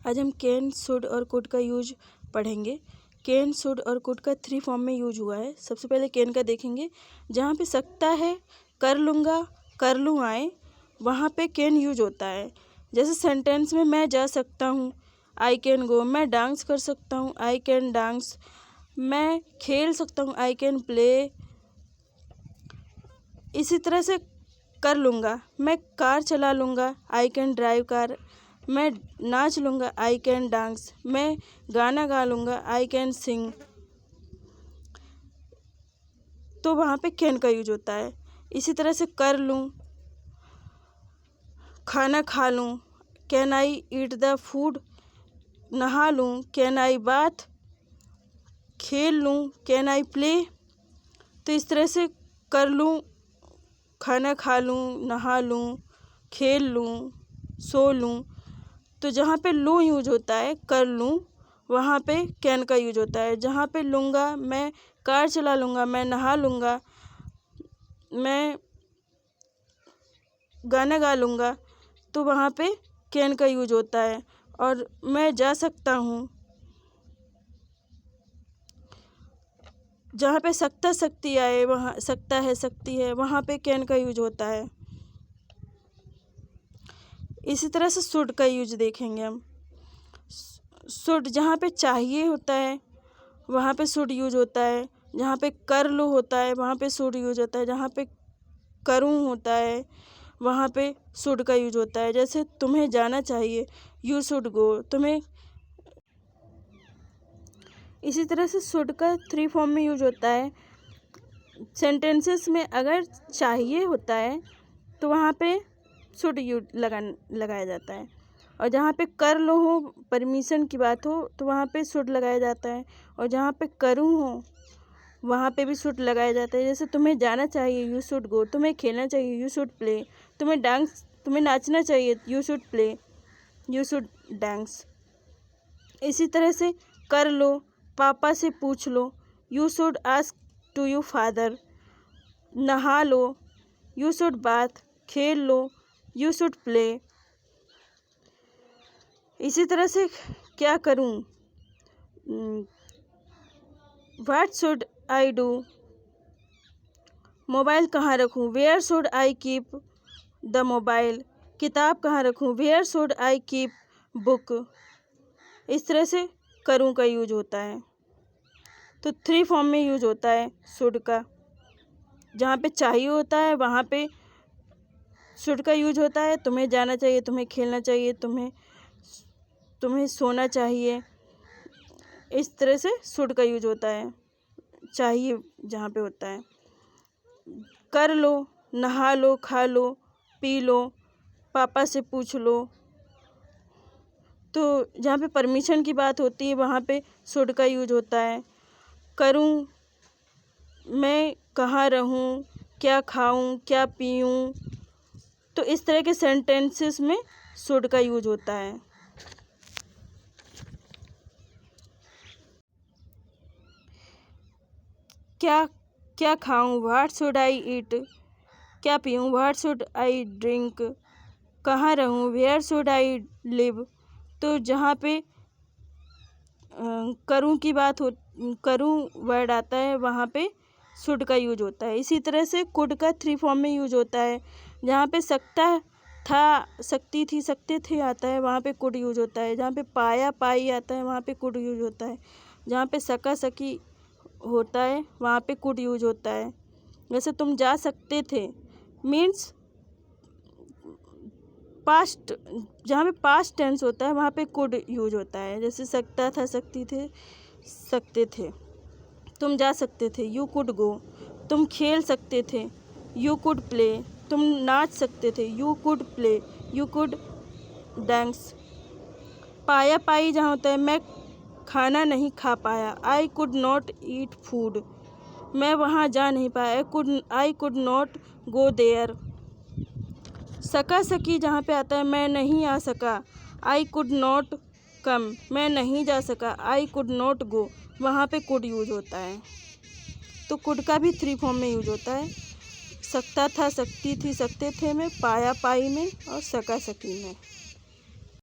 आज हम can, should और कुड का यूज पढ़ेंगे। कैन, शुड और कुड का 3 फॉर्म में यूज हुआ है। सबसे पहले कैन का देखेंगे। जहाँ पे सकता है, कर लूँगा, कर लूँ आए, वहाँ पे कैन यूज होता है। जैसे सेंटेंस में मैं जा सकता हूँ, आई कैन गो। मैं डांस कर सकता हूँ, आई कैन डांस। मैं खेल सकता हूँ, आई कैन प्ले। इसी तरह से कर लूँगा, मैं कार चला लूँगा, आई कैन ड्राइव कार। मैं नाच लूँगा, आई कैन डांस। मैं गाना गा लूँगा, आई कैन सिंग। तो वहाँ पे कैन का यूज होता है। इसी तरह से कर लूँ, खाना खा लूँ, can I eat the food. नहा लूँ, कैन आई बाथ। खेल लूँ, कैन आई प्ले। तो इस तरह से कर लूँ, खाना खा लूँ, नहा लूँ, खेल लूँ, सो लूँ। तो जहाँ पे लूँ यूज होता है, कर लूँ, वहाँ पे कैन का यूज होता है। जहाँ पे लूँगा, मैं कार चला लूँगा, मैं नहा लूँगा, मैं गाना गा लूँगा, तो वहाँ पे कैन का यूज होता है। और मैं जा सकता हूँ, जहाँ पे सकता सकती आए, वहाँ सकता है सकती है, वहाँ पे कैन का यूज होता है। इसी तरह से शुड का यूज देखेंगे हम। शुड जहाँ पे चाहिए होता है, वहाँ पे शुड यूज होता है। जहाँ पे कर लो होता है, वहाँ पे शुड यूज होता है। जहाँ पे करूँ होता है, वहाँ पे शुड का यूज होता है। जैसे तुम्हें जाना चाहिए, यू शुड गो। तुम्हें इसी तरह से शुड का 3 फॉर्म में यूज होता है। सेंटेंसेस में अगर चाहिए होता है तो वहाँ पे शुड यूज लगाया जाता है। और जहाँ पे कर लो हो, परमिशन की बात हो, तो वहाँ पे शुड लगाया जाता है। और जहाँ पे करूँ हो, वहाँ पे भी शुड लगाया जाता है। जैसे तुम्हें जाना चाहिए, यू शुड गो। तुम्हें खेलना चाहिए, यू शुड प्ले। तुम्हें नाचना चाहिए, you should play, you should dance. इसी तरह से कर लो, पापा से पूछ लो, you should ask to your father. नहा लो, यू शुड बाथ। खेल लो, यू शुड प्ले। इसी तरह से क्या करूं, what should I do. Mobile कहाँ रखूं, where should I keep the mobile. किताब कहाँ रखूं, where should I keep book. इस तरह से करूं का यूज होता है। तो 3 फॉर्म में यूज होता है शुड का। जहाँ पे चाहिए होता है, वहाँ पे शुड का यूज होता है। तुम्हें जाना चाहिए, तुम्हें खेलना चाहिए, तुम्हें सोना चाहिए। इस तरह से शुड का यूज होता है, चाहिए जहाँ पे होता है। कर लो, नहा लो, खा लो, पी लो, पापा से पूछ लो। तो जहाँ पे परमिशन की बात होती है, वहाँ पे शुड का यूज होता है। करूँ, मैं कहाँ रहूँ, क्या खाऊँ, क्या पीऊँ। तो इस तरह के सेंटेंसेस में शुड का यूज होता है। क्या खाऊं, व्हाट शुड आई ईट। क्या पीऊं, व्हाट शुड आई ड्रिंक। कहाँ रहूं, वेयर शुड आई लिव। तो जहाँ पे करूं की बात हो, करूं वर्ड आता है, वहाँ पे शुड का यूज होता है। इसी तरह से कुड का 3 फॉर्म में यूज होता है। जहाँ पे सकता था, सकती थी, सकते थे आता है, वहाँ पे कुड यूज होता है। जहाँ पे पाया, पाई आता है, वहाँ पे कुड यूज होता है। जहाँ पे सका, सकी होता है, वहाँ पे कुड यूज होता है। जैसे तुम जा सकते थे, मीन्स पास्ट। जहाँ पे पास्ट टेंस होता है, वहाँ पे कुड यूज होता है। जैसे सकता था, सकती थे, सकते थे। तुम जा सकते थे, यू कुड गो। तुम खेल सकते थे, यू कुड प्ले। तुम नाच सकते थे, you could play, you could dance. पाया, पाई जहाँ होता है, मैं खाना नहीं खा पाया, I could not eat food. मैं वहाँ जा नहीं पाया, I could not go there. सका, सकी जहाँ पे आता है, मैं नहीं आ सका, आई कुड नॉट कम। मैं नहीं जा सका, आई कुड नॉट गो। वहाँ पे कुड यूज होता है। तो कुड का भी 3 फॉर्म में यूज होता है। सकता था, सकती थी, सकते थे में, पाया, पाई में, और सका, सकी में।